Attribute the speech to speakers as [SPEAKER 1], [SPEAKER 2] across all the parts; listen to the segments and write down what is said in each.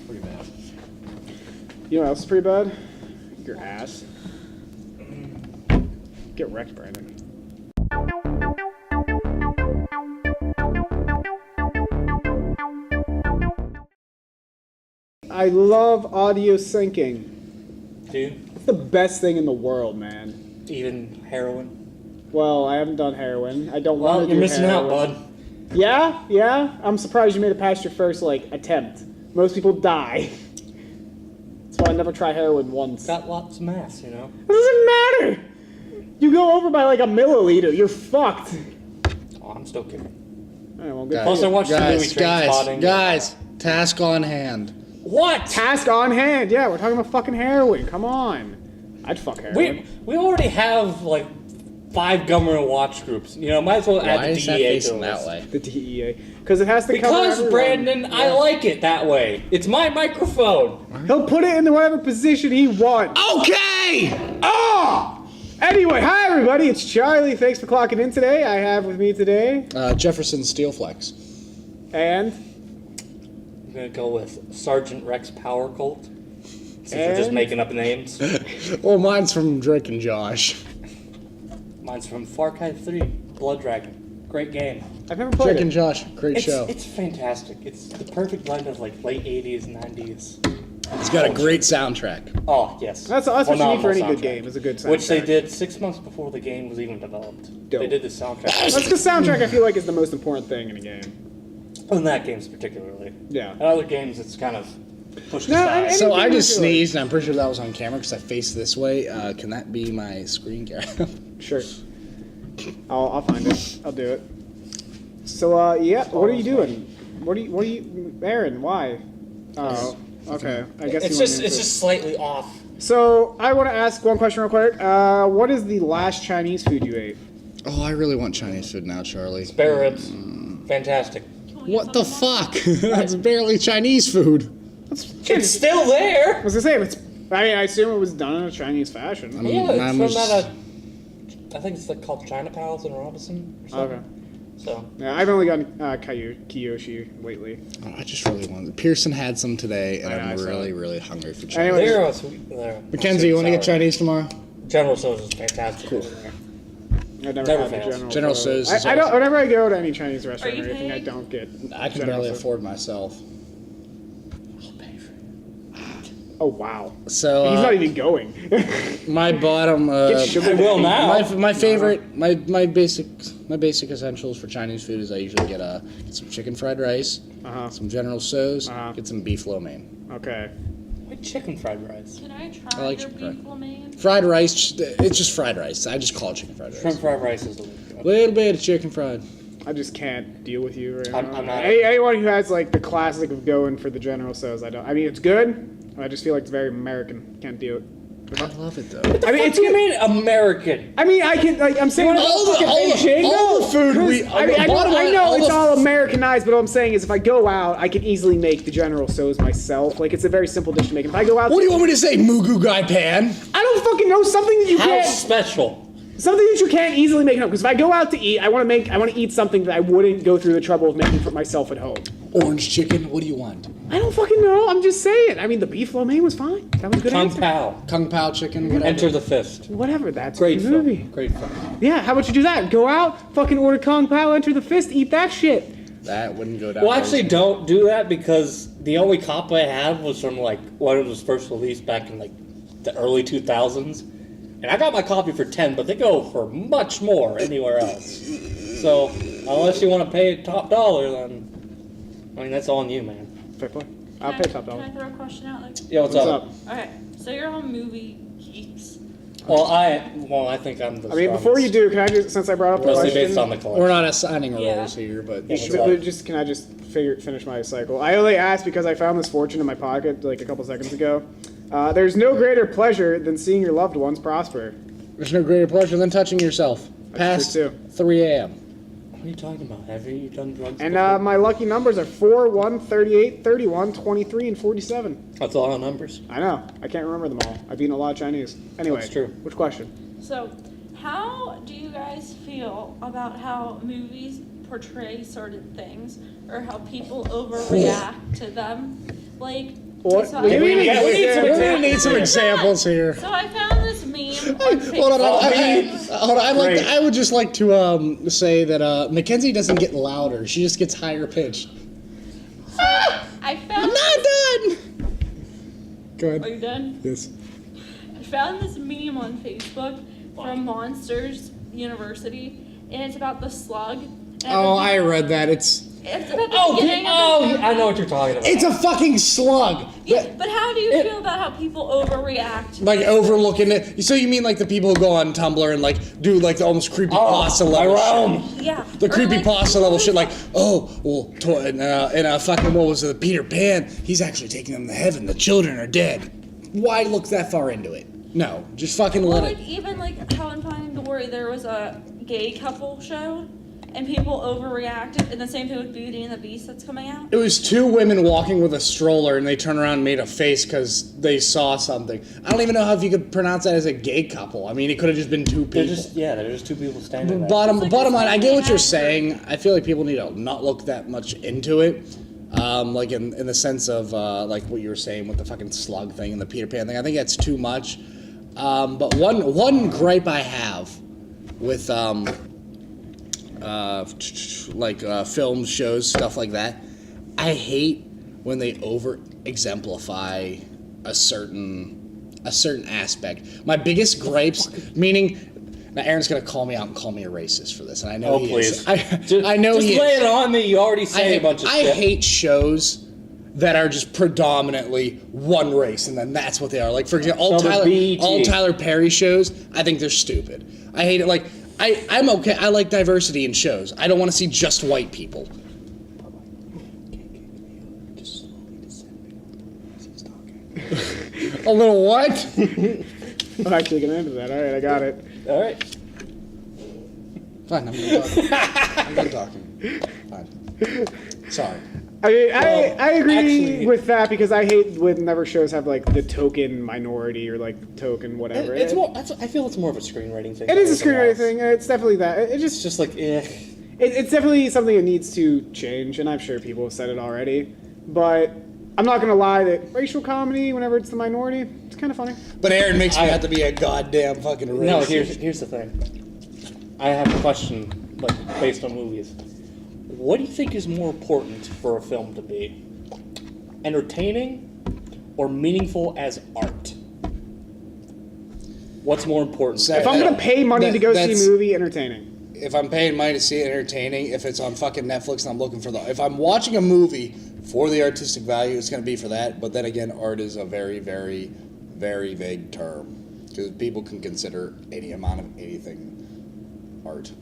[SPEAKER 1] pretty bad.
[SPEAKER 2] You know what else is pretty bad? Your ass. Get wrecked, Brandon. I love audio syncing.
[SPEAKER 1] Dude,
[SPEAKER 2] It's the best thing in the world, man.
[SPEAKER 1] even heroin.
[SPEAKER 2] Well, I haven't done heroin. I don't want to do heroin.
[SPEAKER 1] You're missing out, bud.
[SPEAKER 2] Yeah. I'm surprised you made it past your first, attempt. Most people die. That's why I never try heroin once.
[SPEAKER 1] Got lots of mass, you know?
[SPEAKER 2] It doesn't matter! You go over by a milliliter, you're fucked.
[SPEAKER 1] Oh, I'm still kidding.
[SPEAKER 2] Alright, well, good.
[SPEAKER 1] Plus, I watched the movie Trainspotting.
[SPEAKER 3] Guys, task on hand.
[SPEAKER 1] What?
[SPEAKER 2] Task on hand. Yeah, we're talking about fucking heroin. Come on. I'd fuck heroin.
[SPEAKER 1] We already have, 5 government watch groups. You know, might as well add
[SPEAKER 3] Why
[SPEAKER 1] the
[SPEAKER 3] is that
[SPEAKER 1] DEA to
[SPEAKER 3] facing
[SPEAKER 1] the
[SPEAKER 3] that
[SPEAKER 1] list.
[SPEAKER 3] way?
[SPEAKER 2] The DEA. Because it has to cover
[SPEAKER 1] Because,
[SPEAKER 2] everyone.
[SPEAKER 1] Brandon, I like it that way. It's my microphone.
[SPEAKER 2] He'll put it in whatever position he wants.
[SPEAKER 3] Okay!
[SPEAKER 2] Oh! Anyway, hi everybody, it's Charlie. Thanks for clocking in today. I have with me today...
[SPEAKER 3] Jefferson Steelflex.
[SPEAKER 2] And...
[SPEAKER 1] I'm going to go with Sergeant Rex Power Cult. Since we're just
[SPEAKER 2] And?
[SPEAKER 1] making up names.
[SPEAKER 3] Well, mine's from Drake and Josh.
[SPEAKER 1] Mine's from Far Cry 3, Blood Dragon. Great game.
[SPEAKER 2] I've never played
[SPEAKER 3] Drake
[SPEAKER 2] it.
[SPEAKER 3] and Josh, great show.
[SPEAKER 1] It's fantastic. It's the perfect blend of late 80s, 90s.
[SPEAKER 3] It's got a great soundtrack.
[SPEAKER 1] Oh, yes.
[SPEAKER 2] That's what you need for any good
[SPEAKER 1] Phenomenal
[SPEAKER 2] game,
[SPEAKER 1] soundtrack.
[SPEAKER 2] is a good soundtrack.
[SPEAKER 1] Which they did 6 months before the game was even developed.
[SPEAKER 2] Dope.
[SPEAKER 1] They did the soundtrack.
[SPEAKER 2] That's because soundtrack I feel like is the most important thing in a game.
[SPEAKER 1] In that game's particularly.
[SPEAKER 2] Yeah.
[SPEAKER 1] In other games, it's kind of pushed
[SPEAKER 2] No,
[SPEAKER 1] aside.
[SPEAKER 2] and-
[SPEAKER 3] So I
[SPEAKER 2] Anything
[SPEAKER 3] just
[SPEAKER 2] you feel like.
[SPEAKER 3] sneezed, and I'm pretty sure that was on camera because I faced this way. Can that be my screen grab?
[SPEAKER 2] Sure. I'll find it. I'll do it. So, yeah, what are you doing? What are you, Aaron, why? Oh, okay. I guess
[SPEAKER 1] It's just slightly off.
[SPEAKER 2] So, I want to ask one question real quick. What is the last Chinese food you ate?
[SPEAKER 3] Oh, I really want Chinese food now, Charlie.
[SPEAKER 1] Spare ribs. Fantastic.
[SPEAKER 3] What the fuck? That's barely Chinese food.
[SPEAKER 1] It's still there.
[SPEAKER 2] I was gonna say, I assume it was done in a Chinese fashion.
[SPEAKER 1] Yeah, it's
[SPEAKER 3] mine
[SPEAKER 1] from
[SPEAKER 3] was-
[SPEAKER 1] I think it's called China Palace in Robinson or something.
[SPEAKER 2] Okay.
[SPEAKER 1] So,
[SPEAKER 2] Yeah, I've only gotten Kiyoshi lately.
[SPEAKER 3] Oh, I just really wanted. Pearson had some today, and
[SPEAKER 2] I know, I
[SPEAKER 3] I'm
[SPEAKER 2] saw
[SPEAKER 3] really,
[SPEAKER 2] it.
[SPEAKER 3] really hungry for Chinese.
[SPEAKER 2] Anyway.
[SPEAKER 1] they're a sweet. They're
[SPEAKER 3] Mackenzie, you want to get
[SPEAKER 1] sour.
[SPEAKER 3] Chinese tomorrow?
[SPEAKER 1] General Tso's is fantastic over there.
[SPEAKER 2] I've never
[SPEAKER 1] Never
[SPEAKER 2] had the
[SPEAKER 1] fails.
[SPEAKER 3] General
[SPEAKER 2] Tso's.
[SPEAKER 3] Tso's is
[SPEAKER 2] I don't.
[SPEAKER 3] awesome.
[SPEAKER 2] Whenever I go to any Chinese restaurant
[SPEAKER 4] Are
[SPEAKER 2] or
[SPEAKER 4] you
[SPEAKER 2] anything, I
[SPEAKER 4] paying?
[SPEAKER 2] don't get.
[SPEAKER 3] I can
[SPEAKER 2] General
[SPEAKER 3] barely
[SPEAKER 2] Tso's.
[SPEAKER 3] afford myself.
[SPEAKER 1] I'll pay for it.
[SPEAKER 2] Oh wow.
[SPEAKER 3] So
[SPEAKER 2] He's not even going.
[SPEAKER 3] my bottom.
[SPEAKER 2] Get sugar
[SPEAKER 1] I will now.
[SPEAKER 3] My favorite, my basic essentials for Chinese food is I usually get some chicken fried rice,
[SPEAKER 2] Uh-huh.
[SPEAKER 3] some General Tso's,
[SPEAKER 2] Uh-huh.
[SPEAKER 3] get some beef lo mein.
[SPEAKER 2] Okay.
[SPEAKER 1] Why chicken fried rice?
[SPEAKER 4] Can I
[SPEAKER 3] I
[SPEAKER 4] try
[SPEAKER 3] like
[SPEAKER 4] your
[SPEAKER 3] chicken
[SPEAKER 4] beef lo mein?
[SPEAKER 3] Fried rice, it's just fried rice. I just call it chicken fried rice.
[SPEAKER 1] Shrimp fried rice is the way to go.
[SPEAKER 3] Little bit of chicken fried.
[SPEAKER 2] I just can't deal with you right now.
[SPEAKER 1] I'm not-
[SPEAKER 2] Anyone who has the classic of going for the General Tso's, I don't. I mean, it's good. I just feel like it's very American. Can't do it.
[SPEAKER 3] I love it though.
[SPEAKER 2] I mean,
[SPEAKER 1] What do you mean American?
[SPEAKER 2] I mean, I can I'm saying
[SPEAKER 3] All the-
[SPEAKER 2] fucking
[SPEAKER 3] all the-
[SPEAKER 2] Beijing,
[SPEAKER 3] all the food
[SPEAKER 2] though,
[SPEAKER 3] we-
[SPEAKER 2] 'cause, I mean, I
[SPEAKER 3] bottom line,
[SPEAKER 2] know
[SPEAKER 3] all
[SPEAKER 2] it's
[SPEAKER 3] the-
[SPEAKER 2] all Americanized, but what I'm saying is if I go out, I can easily make the General Tso's myself. It's a very simple dish to make. If I go out,
[SPEAKER 3] What do you want me to say, Mugu Guy Pan?
[SPEAKER 2] I don't fucking know something that you
[SPEAKER 1] How
[SPEAKER 2] can't.
[SPEAKER 1] special?
[SPEAKER 2] Something that you can't easily make at home. Because if I go out to eat, I want to eat something that I wouldn't go through the trouble of making for myself at home.
[SPEAKER 3] Orange chicken. What do you want?
[SPEAKER 2] I don't fucking know. I'm just saying. I mean, the beef lo mein was fine. That was a good.
[SPEAKER 1] Kung
[SPEAKER 2] answer.
[SPEAKER 1] Pao.
[SPEAKER 3] Kung Pao chicken. Whatever.
[SPEAKER 1] Enter the Fist.
[SPEAKER 2] Whatever. That's
[SPEAKER 1] Great
[SPEAKER 2] a good movie.
[SPEAKER 1] film. Great film.
[SPEAKER 2] Yeah. How about you do that? Go out, fucking order Kung Pao, enter the fist, eat that shit.
[SPEAKER 3] That wouldn't go down.
[SPEAKER 1] Well, actually, don't do that because the only copy I had was from when it was first released back in the early 2000s, and I got my copy for 10, but they go for much more anywhere else. So unless you want to pay top dollar, then that's on you, man.
[SPEAKER 2] Fair play. I'll pay top
[SPEAKER 4] Can
[SPEAKER 2] dollar.
[SPEAKER 4] I throw a question out?
[SPEAKER 1] Yeah, what's
[SPEAKER 2] What's
[SPEAKER 1] up?
[SPEAKER 2] up?
[SPEAKER 4] Okay, so you're all movie geeks.
[SPEAKER 1] Well, I think I'm the.
[SPEAKER 2] I mean, before you do, can I just, since I brought up the
[SPEAKER 1] mostly
[SPEAKER 2] question,
[SPEAKER 1] based on the collection.
[SPEAKER 3] We're not assigning
[SPEAKER 4] Yeah.
[SPEAKER 3] roles here, but
[SPEAKER 1] Yeah.
[SPEAKER 2] can I just finish my cycle? I only asked because I found this fortune in my pocket a couple seconds ago. There's no greater pleasure than seeing your loved ones prosper.
[SPEAKER 3] there's no greater pleasure than touching yourself. Past
[SPEAKER 2] true, too.
[SPEAKER 3] 3 a.m.
[SPEAKER 1] What are you talking about? Have you done drugs?
[SPEAKER 2] And
[SPEAKER 1] before?
[SPEAKER 2] my lucky numbers are 4, 1, 38, 31, 23, and 47.
[SPEAKER 1] That's a lot of numbers.
[SPEAKER 2] I know. I can't remember them all. I've eaten a lot of Chinese. Anyway,
[SPEAKER 1] That's true.
[SPEAKER 2] Which question?
[SPEAKER 4] So, how do you guys feel about how movies portray certain things or how people overreact to them?
[SPEAKER 2] What?
[SPEAKER 4] So
[SPEAKER 2] What do you
[SPEAKER 4] I-
[SPEAKER 2] mean?
[SPEAKER 1] Yeah, we need some
[SPEAKER 3] We're gonna need some examples here.
[SPEAKER 4] So I found this meme on Facebook.
[SPEAKER 3] Hold on, hold on.
[SPEAKER 1] Great.
[SPEAKER 3] I would just like to say that Mackenzie doesn't get louder; she just gets higher pitched.
[SPEAKER 4] I found.
[SPEAKER 3] I'm not done. Go
[SPEAKER 4] Are
[SPEAKER 3] ahead.
[SPEAKER 4] you done?
[SPEAKER 3] Yes.
[SPEAKER 4] I found this meme on Facebook from Monsters University, and it's about the slug. And
[SPEAKER 3] Oh, I read that. It's
[SPEAKER 4] It's about the beginning of the
[SPEAKER 1] I know what you're talking about.
[SPEAKER 3] a fucking slug.
[SPEAKER 4] Yeah, but how do you feel about how people overreact?
[SPEAKER 3] Like overlooking it. So you mean like the people who go on Tumblr and like do like the almost creepypasta level shit?
[SPEAKER 4] Yeah.
[SPEAKER 3] The
[SPEAKER 4] Or,
[SPEAKER 3] creepypasta level shit, like, oh, well, and fucking, what was it, Peter Pan, he's actually taking them to heaven, the children are dead. Why look that far into it? No, just fucking
[SPEAKER 4] Or
[SPEAKER 3] let
[SPEAKER 4] like
[SPEAKER 3] it.
[SPEAKER 4] even like how in Finding Dory there was a gay couple show, and people overreacted, and the same thing with Beauty and the Beast that's coming out.
[SPEAKER 3] It was two women walking with a stroller and they turned around and made a face because they saw something. I don't even know how if you could pronounce that as a gay couple. I mean, it could have just been two people.
[SPEAKER 1] They're just two people standing there.
[SPEAKER 3] Bottom
[SPEAKER 4] It's like
[SPEAKER 3] line,
[SPEAKER 4] this
[SPEAKER 3] I get what you're
[SPEAKER 4] actor.
[SPEAKER 3] saying. I feel like people need to not look that much into it. Like in the sense of like what you were saying with the fucking slug thing and the Peter Pan thing. I think that's too much. But one gripe I have with films, shows, stuff like that, I hate when they over exemplify a certain aspect. My biggest gripes, meaning. Now, Aaron's gonna call me out and call me a racist for this, and I know he is. I know
[SPEAKER 1] just
[SPEAKER 3] he
[SPEAKER 1] lay
[SPEAKER 3] is.
[SPEAKER 1] it on me. You already say a bunch of
[SPEAKER 3] I
[SPEAKER 1] shit.
[SPEAKER 3] hate shows that are just predominantly one race, and then that's what they are. Like, for example, all
[SPEAKER 1] So the BET.
[SPEAKER 3] Tyler Perry shows, I think they're stupid. I hate it. Like, I'm okay. I like diversity in shows. I don't want to see just white people. A little what?
[SPEAKER 2] I'm actually gonna enter that. All right, I got it.
[SPEAKER 1] All right.
[SPEAKER 3] Fine, I'm done talking. I'm done talking. Fine. Sorry.
[SPEAKER 2] I agree
[SPEAKER 1] actually-
[SPEAKER 2] with that because I hate whenever shows have like the token minority or like token whatever.
[SPEAKER 1] It's more. I feel it's more of a screenwriting thing.
[SPEAKER 2] It is a
[SPEAKER 1] than
[SPEAKER 2] screenwriting
[SPEAKER 1] anything
[SPEAKER 2] thing. It's definitely that. It's
[SPEAKER 1] It's
[SPEAKER 2] just
[SPEAKER 1] just like, eh.
[SPEAKER 2] it's definitely something that needs to change, and I'm sure people have said it already. But I'm not gonna lie that racial comedy, whenever it's the minority, it's kind of funny.
[SPEAKER 3] But Aaron makes me have to be a goddamn fucking racist.
[SPEAKER 1] No, here's the thing. I have a question, like based on movies. What do you think is more important for a film to be? Entertaining or meaningful as art? What's more important?
[SPEAKER 3] So-
[SPEAKER 2] If I'm gonna pay money to go see a
[SPEAKER 3] that's-
[SPEAKER 2] movie, entertaining.
[SPEAKER 3] If I'm paying money to see it entertaining, if it's on fucking Netflix and I'm looking for if I'm watching a movie for the artistic value, it's going to be for that. But then again, art is a very, very, very vague term because people can consider any amount of anything art.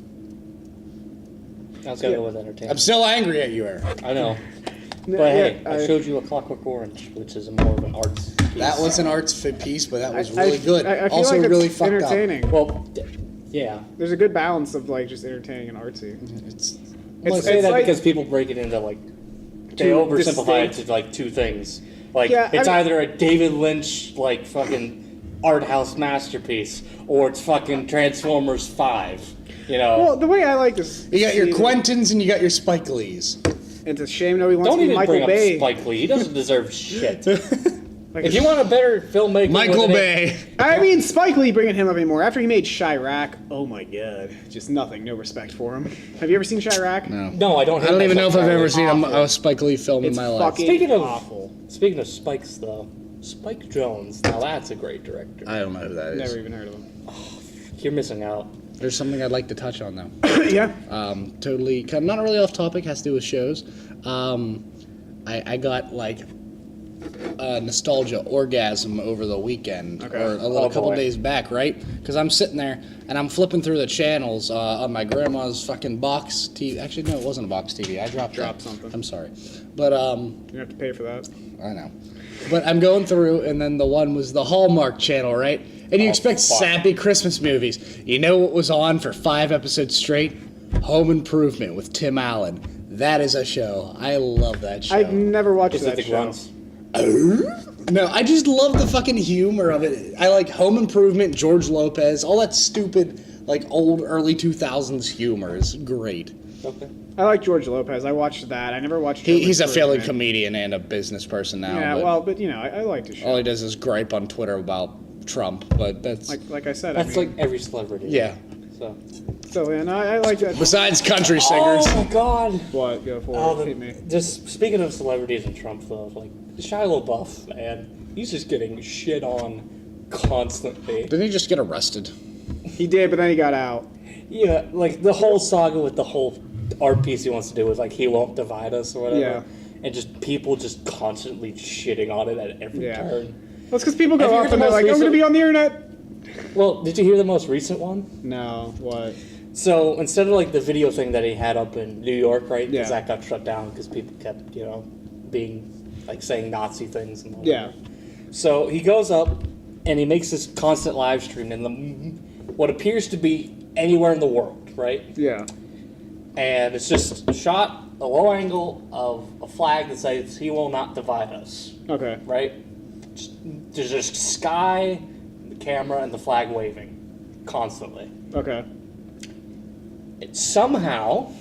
[SPEAKER 1] I was gonna go with entertainment.
[SPEAKER 3] I'm still angry at you, Aaron.
[SPEAKER 1] I know.
[SPEAKER 2] No,
[SPEAKER 1] But hey,
[SPEAKER 2] yeah,
[SPEAKER 1] I showed you A Clockwork Orange, which is more of an arts piece.
[SPEAKER 3] That was an arts fit piece, but that was
[SPEAKER 2] I-
[SPEAKER 3] really good.
[SPEAKER 2] I feel
[SPEAKER 3] Also,
[SPEAKER 2] like it's
[SPEAKER 3] really fucked
[SPEAKER 2] entertaining.
[SPEAKER 1] Well, yeah.
[SPEAKER 2] There's a good balance of like just entertaining and artsy.
[SPEAKER 3] up. It's
[SPEAKER 1] I say that
[SPEAKER 2] like-
[SPEAKER 1] because people break it into like they
[SPEAKER 2] Two
[SPEAKER 1] oversimplify it
[SPEAKER 2] distinct-
[SPEAKER 1] to like two things. Like
[SPEAKER 2] Yeah,
[SPEAKER 1] it's
[SPEAKER 2] I mean-
[SPEAKER 1] either a David Lynch like fucking art house masterpiece or it's fucking Transformers 5. You know.
[SPEAKER 2] Well, the way I like this,
[SPEAKER 3] you got your
[SPEAKER 2] see-
[SPEAKER 3] Quentins and you got your Spike Lees.
[SPEAKER 2] It's a shame nobody wants
[SPEAKER 1] Don't
[SPEAKER 2] to be
[SPEAKER 1] even
[SPEAKER 2] Michael
[SPEAKER 1] bring
[SPEAKER 2] Bay.
[SPEAKER 1] up Spike Lee. He doesn't deserve shit.
[SPEAKER 2] Like,
[SPEAKER 1] If you want a better filmmaker,
[SPEAKER 3] Michael
[SPEAKER 1] with an-
[SPEAKER 3] Bay.
[SPEAKER 2] I mean, Spike Lee bringing him up anymore. After he made Chirac, oh my god, just nothing, no respect for him. Have you ever seen Chirac?
[SPEAKER 3] No.
[SPEAKER 1] No, I don't.
[SPEAKER 3] I don't even know if I've ever
[SPEAKER 1] It's
[SPEAKER 3] seen
[SPEAKER 2] awful.
[SPEAKER 3] a Spike Lee film
[SPEAKER 2] It's
[SPEAKER 3] in my life.
[SPEAKER 2] fucking
[SPEAKER 1] Speaking of
[SPEAKER 2] awful.
[SPEAKER 1] Speaking of Spikes, though, Spike Jonze. Now that's a great director.
[SPEAKER 3] I don't know who that is.
[SPEAKER 2] Never even heard of him.
[SPEAKER 1] You're missing out.
[SPEAKER 3] There's something I'd like to touch on though.
[SPEAKER 2] Yeah.
[SPEAKER 3] Totally, not really off topic. Has to do with shows. I got like a nostalgia orgasm over the weekend,
[SPEAKER 2] Okay.
[SPEAKER 3] or
[SPEAKER 1] Oh,
[SPEAKER 3] couple
[SPEAKER 1] boy.
[SPEAKER 3] days back, right? Because I'm sitting there and I'm flipping through the channels on my grandma's fucking box TV. Actually, no, it wasn't a box TV. I dropped that.
[SPEAKER 2] something.
[SPEAKER 3] I'm sorry, but
[SPEAKER 2] You have to pay for that.
[SPEAKER 3] I know. But I'm going through, and then the one was the Hallmark Channel, right? And you expect
[SPEAKER 1] fuck.
[SPEAKER 3] sappy Christmas movies. You know what was on for 5 episodes straight? Home Improvement with Tim Allen. That is a show. I love that show.
[SPEAKER 2] I've never watched
[SPEAKER 1] Is it
[SPEAKER 2] that
[SPEAKER 1] the
[SPEAKER 2] show.
[SPEAKER 1] grunts?
[SPEAKER 3] No, I just love the fucking humor of it. I like Home Improvement, George Lopez, all that stupid, like old early 2000s humor is great.
[SPEAKER 1] Okay.
[SPEAKER 2] I like George Lopez. I watched that. I never watched.
[SPEAKER 3] He's a failing
[SPEAKER 2] comedian.
[SPEAKER 3] comedian and a business person now.
[SPEAKER 2] Yeah, well, but I liked his show.
[SPEAKER 3] all he does is gripe on Twitter about Trump, but that's
[SPEAKER 2] Like I said,
[SPEAKER 1] That's like every celebrity.
[SPEAKER 3] yeah.
[SPEAKER 2] So yeah, no, I like that.
[SPEAKER 3] Besides country singers,
[SPEAKER 1] Oh my God.
[SPEAKER 2] What? Go for
[SPEAKER 1] Oh,
[SPEAKER 2] it. Hit me.
[SPEAKER 1] just speaking of celebrities and Trump, though, like Shia LaBeouf, man, he's just getting shit on constantly.
[SPEAKER 3] didn't he just get arrested?
[SPEAKER 2] He did, but then he got out.
[SPEAKER 1] Yeah, like the whole saga with the whole art piece he wants to do is like he won't divide us or whatever,
[SPEAKER 2] Yeah.
[SPEAKER 1] and just people just constantly shitting on it at every
[SPEAKER 2] Yeah.
[SPEAKER 1] turn.
[SPEAKER 2] That's because people
[SPEAKER 1] Have
[SPEAKER 2] go
[SPEAKER 1] you
[SPEAKER 2] up
[SPEAKER 1] heard
[SPEAKER 2] and
[SPEAKER 1] the
[SPEAKER 2] they're
[SPEAKER 1] most
[SPEAKER 2] like, "I'm going to
[SPEAKER 1] recent-
[SPEAKER 2] be on the internet."
[SPEAKER 1] Well, did you hear the most recent one?
[SPEAKER 2] No, what?
[SPEAKER 1] So instead of like the video thing that he had up in New York, right? Because
[SPEAKER 2] Yeah.
[SPEAKER 1] that got shut down because people kept, being like saying Nazi things and all
[SPEAKER 2] Yeah.
[SPEAKER 1] that. So he goes up and he makes this constant live stream in what appears to be anywhere in the world, right?
[SPEAKER 2] Yeah.
[SPEAKER 1] And it's just a shot, a low angle of a flag that says "He will not divide us,"
[SPEAKER 2] Okay.
[SPEAKER 1] right? There's just sky, the camera, and the flag waving constantly.
[SPEAKER 2] Okay.
[SPEAKER 1] Somehow,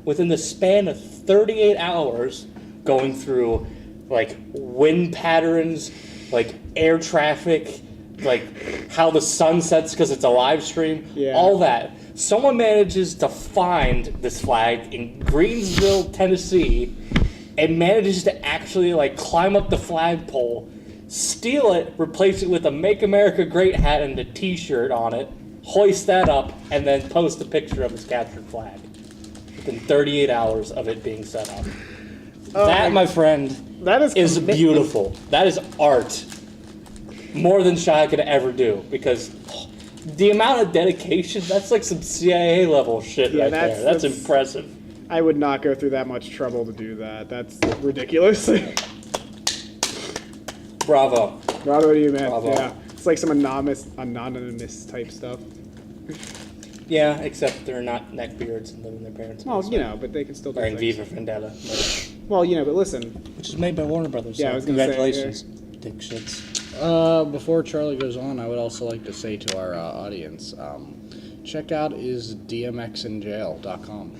[SPEAKER 1] within the span of 38 hours, going through like wind patterns, like air traffic, like how the sun sets because it's a live stream,
[SPEAKER 2] Yeah.
[SPEAKER 1] all that. Someone manages to find this flag in Greensville, Tennessee, and manages to actually like climb up the flagpole, steal it, replace it with a "Make America Great" hat and a T-shirt on it, hoist that up, and then post a picture of his captured flag within 38 hours of it being set up. That, my friend,
[SPEAKER 2] That is commitment.
[SPEAKER 1] beautiful. That is art. More than Shia could ever do, because the amount of dedication, that's like some CIA level shit
[SPEAKER 2] Yeah,
[SPEAKER 1] right
[SPEAKER 2] that's-
[SPEAKER 1] there. That's
[SPEAKER 2] that's-
[SPEAKER 1] impressive.
[SPEAKER 2] I would not go through that much trouble to do that. That's ridiculous.
[SPEAKER 1] Bravo.
[SPEAKER 2] Bravo to you, man.
[SPEAKER 1] Bravo.
[SPEAKER 2] Yeah. It's like some anonymous type stuff.
[SPEAKER 1] Yeah, except they're not neckbeards and live in their parents'
[SPEAKER 2] Well,
[SPEAKER 1] basement.
[SPEAKER 2] but they can still do
[SPEAKER 1] Wearing
[SPEAKER 2] things.
[SPEAKER 1] Viva Vendetta, merch,
[SPEAKER 2] Well, but listen.
[SPEAKER 1] which is made by Warner Brothers.
[SPEAKER 2] Yeah,
[SPEAKER 1] so
[SPEAKER 2] I was gonna say,
[SPEAKER 1] congratulations, dick shits.
[SPEAKER 3] Before Charlie goes on, I would also like to say to our audience, check out isdmxinjail.com.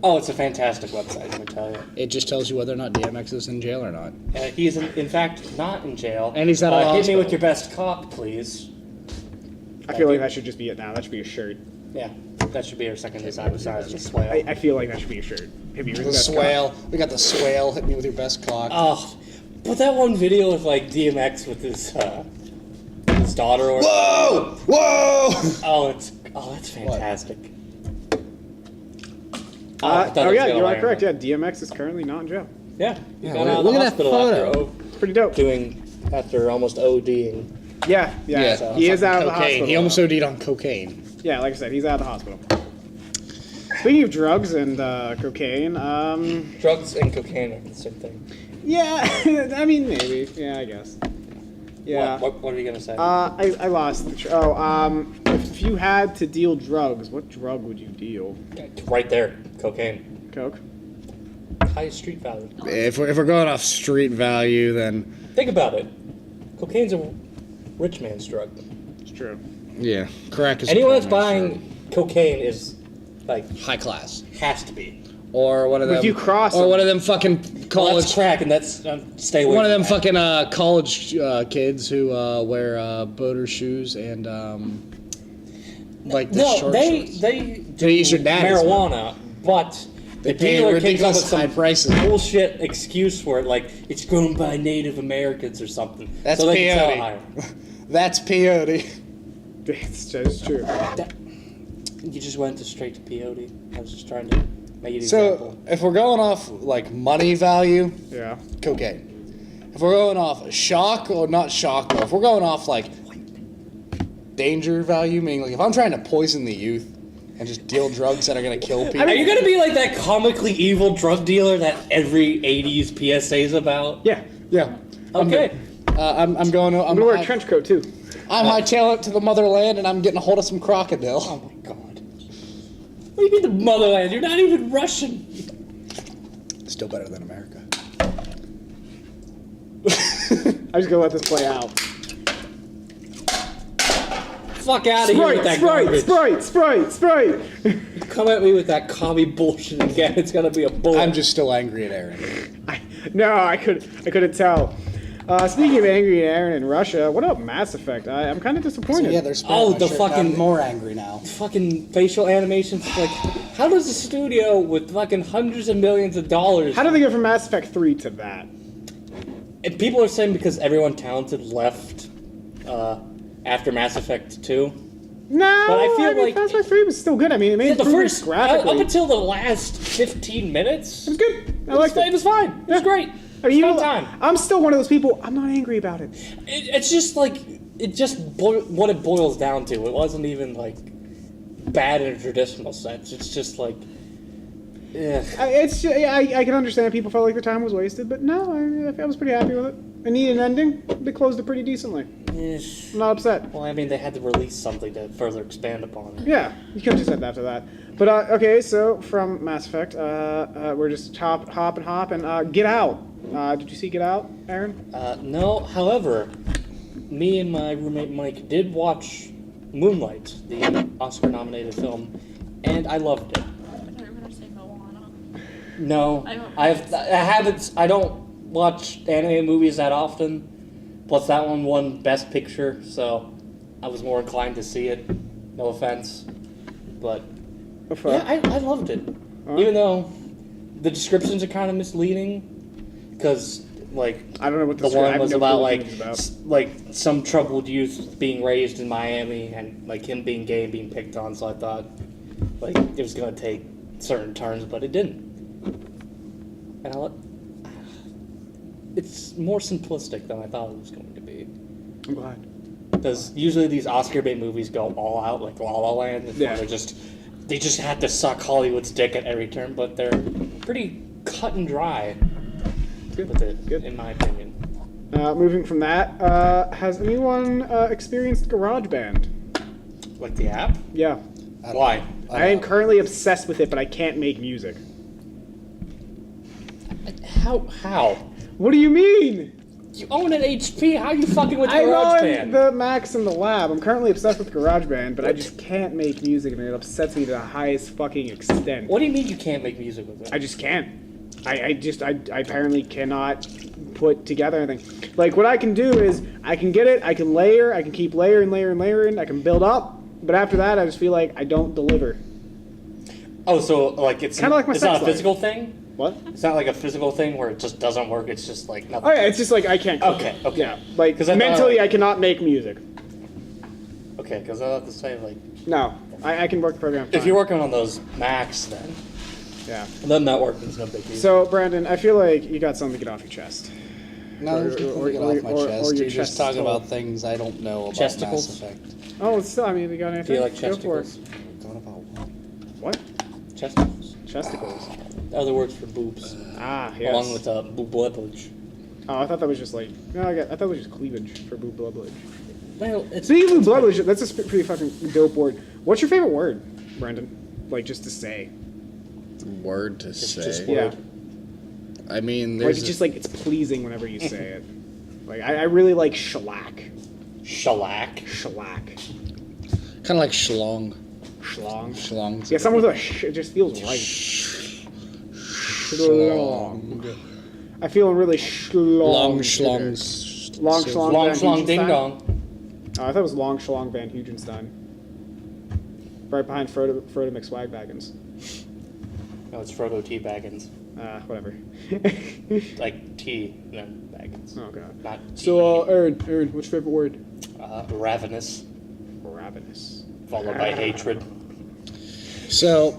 [SPEAKER 1] Oh, it's a fantastic website, let me tell you.
[SPEAKER 3] It just tells you whether or not DMX is in jail or not.
[SPEAKER 1] He is, in fact, not in jail.
[SPEAKER 3] And he's out of the
[SPEAKER 1] Hit me
[SPEAKER 3] hospital.
[SPEAKER 1] with your best cock, please.
[SPEAKER 2] I feel like that should just be it now. That should be a shirt.
[SPEAKER 1] Yeah, that should be our second design besides the swale.
[SPEAKER 2] I feel like that should be a shirt. Hit me with
[SPEAKER 3] The
[SPEAKER 2] your best
[SPEAKER 3] swale. We got the swale. Hit me with your best cock.
[SPEAKER 1] Oh, but that one video of like DMX with his daughter or
[SPEAKER 3] Whoa! Whoa!
[SPEAKER 1] that's fantastic.
[SPEAKER 2] cock.
[SPEAKER 1] I thought it was
[SPEAKER 2] Yeah,
[SPEAKER 1] gonna
[SPEAKER 2] you are
[SPEAKER 1] land.
[SPEAKER 2] correct. Yeah, DMX is currently not in jail.
[SPEAKER 1] Yeah, he
[SPEAKER 3] Yeah,
[SPEAKER 1] got out of
[SPEAKER 3] look
[SPEAKER 1] the
[SPEAKER 3] at that
[SPEAKER 1] hospital
[SPEAKER 3] photo.
[SPEAKER 2] It's pretty dope.
[SPEAKER 1] after almost ODing.
[SPEAKER 2] Yeah.
[SPEAKER 3] Yeah,
[SPEAKER 2] He is out of the
[SPEAKER 3] cocaine.
[SPEAKER 2] hospital.
[SPEAKER 3] He almost OD'd on cocaine.
[SPEAKER 2] Yeah, like I said, he's out of the hospital. Speaking of drugs and cocaine,
[SPEAKER 1] Drugs and cocaine are the same thing.
[SPEAKER 2] yeah, I mean maybe, yeah, I guess, yeah.
[SPEAKER 1] What are you gonna say?
[SPEAKER 2] I lost. If you had to deal drugs, what drug would you deal?
[SPEAKER 1] Right there, cocaine.
[SPEAKER 2] Coke.
[SPEAKER 1] Highest street value.
[SPEAKER 3] If we're going off street value, then
[SPEAKER 1] Think about it. Cocaine's a rich man's drug.
[SPEAKER 2] It's true.
[SPEAKER 3] yeah, crack is.
[SPEAKER 1] Anyone that's
[SPEAKER 3] a common
[SPEAKER 1] buying cocaine is like
[SPEAKER 3] drug. high class,
[SPEAKER 1] has to be.
[SPEAKER 3] or one of them.
[SPEAKER 2] If you cross
[SPEAKER 3] or
[SPEAKER 2] them-
[SPEAKER 3] one of them fucking
[SPEAKER 1] Well,
[SPEAKER 3] college.
[SPEAKER 1] that's crack, and that's stay away.
[SPEAKER 3] One of
[SPEAKER 1] from
[SPEAKER 3] them
[SPEAKER 1] that.
[SPEAKER 3] fucking college kids who wear boater shoes and like the
[SPEAKER 1] No,
[SPEAKER 3] short
[SPEAKER 1] they
[SPEAKER 3] shorts.
[SPEAKER 1] do
[SPEAKER 3] use your dad's
[SPEAKER 1] marijuana, but
[SPEAKER 3] They
[SPEAKER 1] the
[SPEAKER 3] pay
[SPEAKER 1] dealer came up with
[SPEAKER 3] ridiculous high
[SPEAKER 1] some
[SPEAKER 3] prices.
[SPEAKER 1] bullshit excuse for it, like it's grown by Native Americans or something.
[SPEAKER 3] That's
[SPEAKER 1] so they can sell it
[SPEAKER 3] peyote.
[SPEAKER 1] higher.
[SPEAKER 3] That's peyote.
[SPEAKER 2] It's true.
[SPEAKER 1] You just went straight to peyote. I was just trying to make it
[SPEAKER 3] So
[SPEAKER 1] example.
[SPEAKER 3] if we're going off like money value,
[SPEAKER 2] Yeah.
[SPEAKER 3] cocaine. If we're going off shock or not shock, though, if we're going off like danger value, meaning like if I'm trying to poison the youth and just deal drugs that are gonna kill people.
[SPEAKER 1] Are you gonna be like that comically evil drug dealer that every '80s PSA is about?
[SPEAKER 2] Yeah.
[SPEAKER 3] yeah.
[SPEAKER 1] Okay.
[SPEAKER 3] I'm going.
[SPEAKER 2] I'm gonna wear a trench coat too.
[SPEAKER 3] I'm hightailing it to the motherland, and I'm getting a hold of some crocodile.
[SPEAKER 1] Oh my god. What do you mean the motherland? You're not even Russian.
[SPEAKER 3] Still better than America.
[SPEAKER 2] I'm just gonna let this play out.
[SPEAKER 1] Fuck out of here with that garbage.
[SPEAKER 2] Sprite.
[SPEAKER 1] come at me with that commie bullshit again, it's gonna be a bullet.
[SPEAKER 3] I'm just still angry at Aaron.
[SPEAKER 2] I couldn't tell. Speaking of angry at Aaron in Russia, what about Mass Effect? I'm kind of disappointed.
[SPEAKER 3] So yeah, there's
[SPEAKER 1] fucking-
[SPEAKER 3] I'm more angry now.
[SPEAKER 1] Fucking facial animations. Like, how does a studio with fucking hundreds of millions of dollars?
[SPEAKER 2] How do they go from Mass Effect 3 to that?
[SPEAKER 1] And people are saying because everyone talented left after Mass Effect 2.
[SPEAKER 2] No,
[SPEAKER 1] But I feel like-
[SPEAKER 2] Mass Effect 3 was still good. I mean, it made
[SPEAKER 1] The
[SPEAKER 2] improvements
[SPEAKER 1] first
[SPEAKER 2] graphically.
[SPEAKER 1] up until the last 15 minutes,
[SPEAKER 2] it was good. I liked
[SPEAKER 1] it
[SPEAKER 2] it.
[SPEAKER 1] was fine. It was
[SPEAKER 2] Yeah.
[SPEAKER 1] great.
[SPEAKER 2] I mean,
[SPEAKER 1] Fun time.
[SPEAKER 2] I'm still one of those people. I'm not angry about it.
[SPEAKER 1] It's just like what it boils down to. It wasn't even like bad in a traditional sense. It's just like, yeah.
[SPEAKER 2] I can understand people felt like their time was wasted, but no, I was pretty happy with it. It needed an ending. They closed it pretty decently. I'm not upset.
[SPEAKER 1] Well, I mean, they had to release something to further expand upon it.
[SPEAKER 2] Yeah, you could have just said after that. But okay, so from Mass Effect, we're just hop and Get Out. Did you see Get Out, Aaron?
[SPEAKER 1] No, however, me and my roommate Mike did watch Moonlight, the Oscar-nominated film, and I loved it.
[SPEAKER 4] I thought you were gonna say Moana.
[SPEAKER 1] No,
[SPEAKER 4] I
[SPEAKER 1] haven't. I don't watch anime movies that often. Plus, that one won Best Picture, so I was more inclined to see it. No offense, but yeah, I loved it. Even though the descriptions are kind of misleading, because like
[SPEAKER 2] I don't know what
[SPEAKER 1] the one was about
[SPEAKER 2] about.
[SPEAKER 1] like some troubled youth being raised in Miami and like him being gay and being picked on. So I thought like it was gonna take certain turns, but it didn't. And it's more simplistic than I thought it was going to be.
[SPEAKER 2] I'm glad.
[SPEAKER 1] Because usually these Oscar bait movies go all out, like La La Land.
[SPEAKER 2] Yeah.
[SPEAKER 1] They just have to suck Hollywood's dick at every turn, but they're pretty cut and dry
[SPEAKER 2] Good.
[SPEAKER 1] with it,
[SPEAKER 2] Good.
[SPEAKER 1] in my opinion.
[SPEAKER 2] Moving from that, has anyone experienced GarageBand?
[SPEAKER 1] Like the app?
[SPEAKER 2] Yeah.
[SPEAKER 1] Why?
[SPEAKER 2] I am currently obsessed with it, but I can't make music.
[SPEAKER 1] How?
[SPEAKER 2] What do you mean?
[SPEAKER 1] You own an HP. How are you fucking with
[SPEAKER 2] I own
[SPEAKER 1] GarageBand?
[SPEAKER 2] the Macs in the lab. I'm currently obsessed with GarageBand, but I just can't make music, and it upsets me to the highest fucking extent.
[SPEAKER 1] What do you mean you can't make music with it?
[SPEAKER 2] I just can't. I apparently cannot put together anything. Like, what I can do is, I can get it, I can layer, I can keep layering, I can build up, but after that, I just feel like I don't deliver.
[SPEAKER 1] Oh, so like it's
[SPEAKER 2] Kinda like my
[SPEAKER 1] it's not
[SPEAKER 2] sex
[SPEAKER 1] a
[SPEAKER 2] life.
[SPEAKER 1] physical thing?
[SPEAKER 2] What?
[SPEAKER 1] It's not like a physical thing where it just doesn't work. It's just like nothing.
[SPEAKER 2] Oh yeah, it's just like I can't cook.
[SPEAKER 1] Okay.
[SPEAKER 2] Yeah, like,
[SPEAKER 1] 'Cause I thought,
[SPEAKER 2] mentally
[SPEAKER 1] like-
[SPEAKER 2] I cannot make music.
[SPEAKER 1] Okay, because I have to say like
[SPEAKER 2] No, I can work the program fine.
[SPEAKER 1] if you're working on those Macs, then that working's no big deal.
[SPEAKER 2] So, Brandon, I feel like you got something to get off your chest.
[SPEAKER 3] No, there's nothing to get off my
[SPEAKER 2] or
[SPEAKER 3] chest.
[SPEAKER 2] your
[SPEAKER 3] You're
[SPEAKER 2] chest
[SPEAKER 3] just talking
[SPEAKER 2] told.
[SPEAKER 3] about things I don't know about
[SPEAKER 1] Chesticles?
[SPEAKER 3] Mass Effect.
[SPEAKER 2] Oh, it's still, I mean, you got anything?
[SPEAKER 1] Do you like
[SPEAKER 2] Go for it.
[SPEAKER 1] chesticles?
[SPEAKER 3] What about what?
[SPEAKER 2] What?
[SPEAKER 1] Chesticles.
[SPEAKER 2] Chesticles.
[SPEAKER 1] Other words for boobs.
[SPEAKER 2] Ah, yes.
[SPEAKER 1] Along with booblebage.
[SPEAKER 2] Oh, I thought that was just like, no, I thought it was just cleavage for boob blubbage.
[SPEAKER 1] Well, it's
[SPEAKER 2] Speaking of boob blubbage, that's a pretty fucking dope word. What's your favorite word, Brandon? Like, just to say.
[SPEAKER 3] Word to say.
[SPEAKER 1] just
[SPEAKER 2] Yeah.
[SPEAKER 3] I mean,
[SPEAKER 2] Like,
[SPEAKER 3] there's
[SPEAKER 2] it's just like, it's pleasing whenever you say it. Like, I really like shellac.
[SPEAKER 1] shellac.
[SPEAKER 2] Shellac.
[SPEAKER 3] kind of like schlong.
[SPEAKER 2] Schlong.
[SPEAKER 3] Schlong's
[SPEAKER 2] Yeah, something with a sh, it just feels right. Schlong. I feel really schlong.
[SPEAKER 3] long
[SPEAKER 2] today.
[SPEAKER 3] schlongs.
[SPEAKER 2] Long schlong.
[SPEAKER 1] Long
[SPEAKER 2] Van
[SPEAKER 1] schlong ding
[SPEAKER 2] Hugenstein?
[SPEAKER 1] dong.
[SPEAKER 2] Oh, I thought it was Long Schlong Van Hugenstein. Right behind Frodo McSwagbaggins.
[SPEAKER 1] No, it's Frodo T. Baggins.
[SPEAKER 2] Whatever.
[SPEAKER 1] Like T, then Baggins.
[SPEAKER 2] Oh, God.
[SPEAKER 1] Not T.
[SPEAKER 2] So, Aaron, what's your favorite word?
[SPEAKER 1] Ravenous,
[SPEAKER 2] Ravenous.
[SPEAKER 1] followed by hatred.
[SPEAKER 3] So,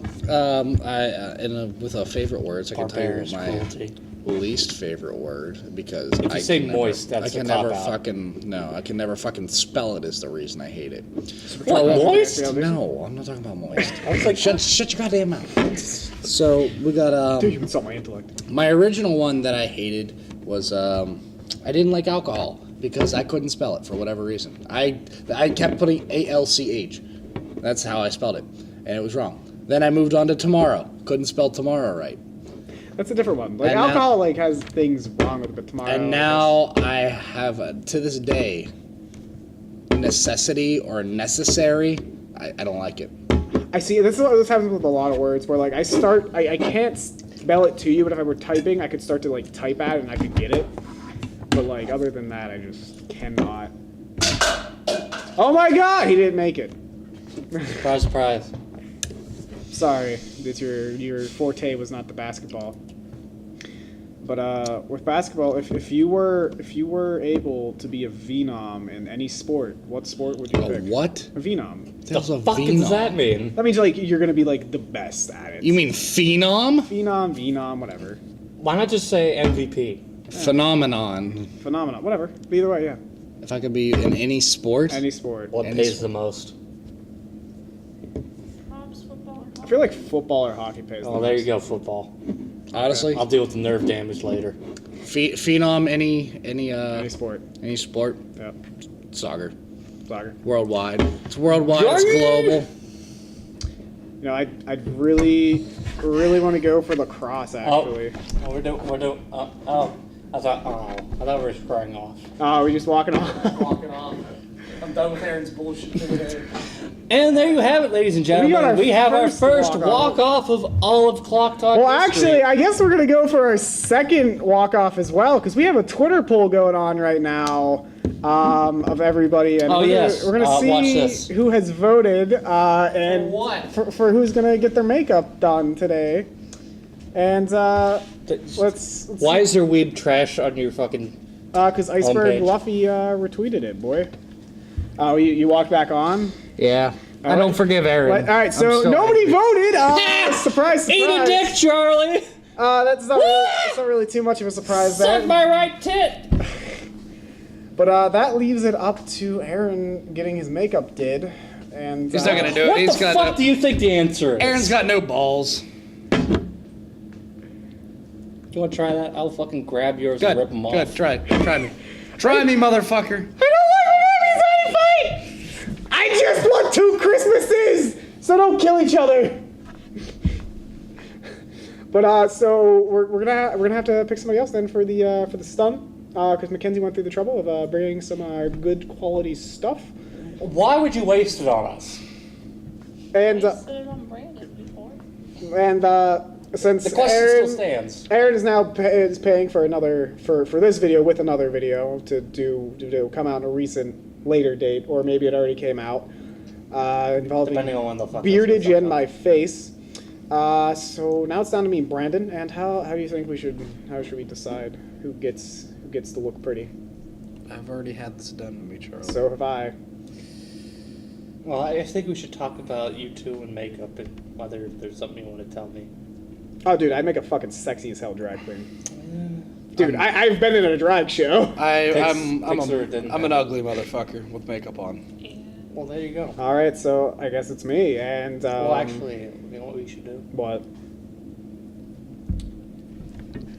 [SPEAKER 3] with a favorite words, I can tell you
[SPEAKER 1] Barbarous
[SPEAKER 3] my
[SPEAKER 1] cruelty.
[SPEAKER 3] least favorite word because
[SPEAKER 1] If you say moist, that's
[SPEAKER 3] I can
[SPEAKER 1] a
[SPEAKER 3] never
[SPEAKER 1] cop-out.
[SPEAKER 3] I can never fucking spell it. Is the reason I hate it.
[SPEAKER 1] What, moist?
[SPEAKER 3] No, I'm not talking about moist.
[SPEAKER 1] I was like,
[SPEAKER 3] Shut your goddamn mouth. So we got
[SPEAKER 2] Dude, you insult my intellect.
[SPEAKER 3] my original one that I hated was I didn't like alcohol because I couldn't spell it for whatever reason. I kept putting ALCH. That's how I spelled it, and it was wrong. Then I moved on to tomorrow. Couldn't spell tomorrow right.
[SPEAKER 2] That's a different one. Like,
[SPEAKER 3] And now-
[SPEAKER 2] alcohol, like, has things wrong with it, but tomorrow...
[SPEAKER 3] And now I have, to this day, necessity or necessary. I don't like it.
[SPEAKER 2] I see. This happens with a lot of words where like I can't spell it to you, but if I were typing, I could start to like type at it and I could get it. But like other than that, I just cannot. Oh my God, he didn't make it.
[SPEAKER 1] Surprise, surprise.
[SPEAKER 2] Sorry, that your forte was not the basketball. But with basketball, if you were able to be a phenom in any sport, what sport would you pick?
[SPEAKER 3] What?
[SPEAKER 2] A phenom.
[SPEAKER 1] The fuck does that mean?
[SPEAKER 2] That means like you're gonna be like the best at it.
[SPEAKER 3] You mean phenom?
[SPEAKER 2] Phenom, whatever.
[SPEAKER 1] Why not just say MVP?
[SPEAKER 3] Phenomenon.
[SPEAKER 2] Phenomenon, whatever. Either way, yeah.
[SPEAKER 3] If I could be in any sport.
[SPEAKER 2] Any sport.
[SPEAKER 1] What pays the most?
[SPEAKER 4] Hops, football, or
[SPEAKER 2] I feel like football or hockey pays the
[SPEAKER 1] Oh,
[SPEAKER 2] most.
[SPEAKER 1] there you go, football.
[SPEAKER 3] Honestly,
[SPEAKER 1] I'll deal with the nerve damage later.
[SPEAKER 3] phenom. Any
[SPEAKER 2] sport.
[SPEAKER 3] Any sport.
[SPEAKER 2] Yeah.
[SPEAKER 3] Soccer.
[SPEAKER 2] Soccer.
[SPEAKER 3] Worldwide. It's worldwide. It's global.
[SPEAKER 2] You know, I'd really want to go for lacrosse actually.
[SPEAKER 1] Oh, we're doing. I thought we were squaring off.
[SPEAKER 2] Oh, we just walking off.
[SPEAKER 1] Walking off. I'm done with Aaron's bullshit today. And there you have it, ladies and gentlemen. We have our first walk-off of all of Clock Talk
[SPEAKER 2] Well,
[SPEAKER 1] history.
[SPEAKER 2] actually, I guess we're gonna go for our second walk-off as well because we have a Twitter poll going on right now of everybody, and we're gonna
[SPEAKER 1] watch
[SPEAKER 2] see
[SPEAKER 1] this.
[SPEAKER 2] who has voted and
[SPEAKER 1] what?
[SPEAKER 2] for who's gonna get their makeup done today. And let's
[SPEAKER 1] Why is there weeb trash on your fucking...
[SPEAKER 2] because Iceberg
[SPEAKER 1] homepage?
[SPEAKER 2] Luffy retweeted it, boy. Oh, you walked back on?
[SPEAKER 1] Yeah. I
[SPEAKER 2] right.
[SPEAKER 1] don't forgive Aaron.
[SPEAKER 2] All right, so nobody voted. Surprise!
[SPEAKER 1] Eat a dick, Charlie!
[SPEAKER 2] That's not really too much of a surprise
[SPEAKER 1] Suck
[SPEAKER 2] there.
[SPEAKER 1] my right tit!
[SPEAKER 2] But that leaves it up to Aaron getting his makeup did, and
[SPEAKER 3] He's not gonna do it.
[SPEAKER 1] What
[SPEAKER 3] He's
[SPEAKER 1] the
[SPEAKER 3] got
[SPEAKER 1] fuck
[SPEAKER 3] no,
[SPEAKER 1] do you think the answer is?
[SPEAKER 3] Aaron's got no balls.
[SPEAKER 1] You want to try that? I'll fucking grab yours and rip them off.
[SPEAKER 3] Good. Try me. Try me, motherfucker.
[SPEAKER 2] I don't like when movies fight. I just want 2 Christmases, so don't kill each other. But so we're gonna have to pick somebody else then for the stun. Because Mackenzie went through the trouble of bringing some good quality stuff.
[SPEAKER 1] Why would you waste it on us?
[SPEAKER 2] And
[SPEAKER 4] wasted it on Brandon before.
[SPEAKER 2] Since
[SPEAKER 1] The question still stands.
[SPEAKER 2] Aaron is now paying for another for this video with another video to come out in a recent later date, or maybe it already came out, involving
[SPEAKER 1] Depending on when the fuck
[SPEAKER 2] beardage in my face. So now it's down to me and Brandon. And how do you think how should we decide who gets to look pretty?
[SPEAKER 3] I've already had this done to me, Charlie.
[SPEAKER 2] So have I.
[SPEAKER 1] Well, I think we should talk about you two and makeup and whether there's something you want to tell me.
[SPEAKER 2] Oh, dude, I'd make a fucking sexy as hell drag queen. Dude, I've been in a drag show.
[SPEAKER 3] I'm an ugly motherfucker with makeup on.
[SPEAKER 1] Well, there you go.
[SPEAKER 2] All right, so I guess it's me. And
[SPEAKER 1] Well, actually, you know what we should do?
[SPEAKER 2] what?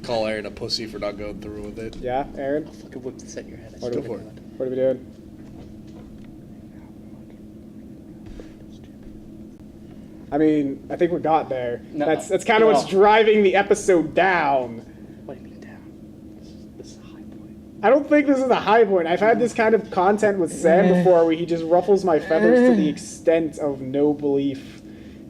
[SPEAKER 3] Call Aaron a pussy for not going through with it.
[SPEAKER 2] Yeah, Aaron.
[SPEAKER 1] Fucking whip this at your head.
[SPEAKER 2] What
[SPEAKER 3] Go
[SPEAKER 2] are
[SPEAKER 3] for it.
[SPEAKER 2] we doing? I mean, I think we got there.
[SPEAKER 1] No.
[SPEAKER 2] That's kind of what's driving the episode down.
[SPEAKER 1] What do you mean down? This is a high point.
[SPEAKER 2] I don't think this is a high point. I've had this kind of content with Sam before where he just ruffles my feathers to the extent of no belief.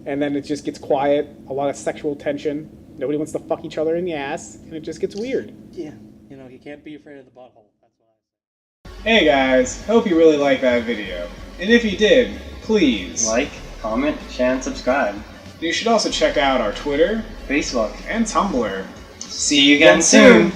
[SPEAKER 2] And then it just gets quiet, a lot of sexual tension. Nobody wants to fuck each other in the ass, and it just gets weird.
[SPEAKER 1] Yeah. You know, you can't be afraid of the butthole. That's what I say.
[SPEAKER 2] Hey guys, hope you really liked that video. And if you did, please
[SPEAKER 5] Like, comment, share, and subscribe.
[SPEAKER 2] You should also check out our Twitter
[SPEAKER 5] Facebook.
[SPEAKER 2] and Tumblr.
[SPEAKER 5] See you again soon!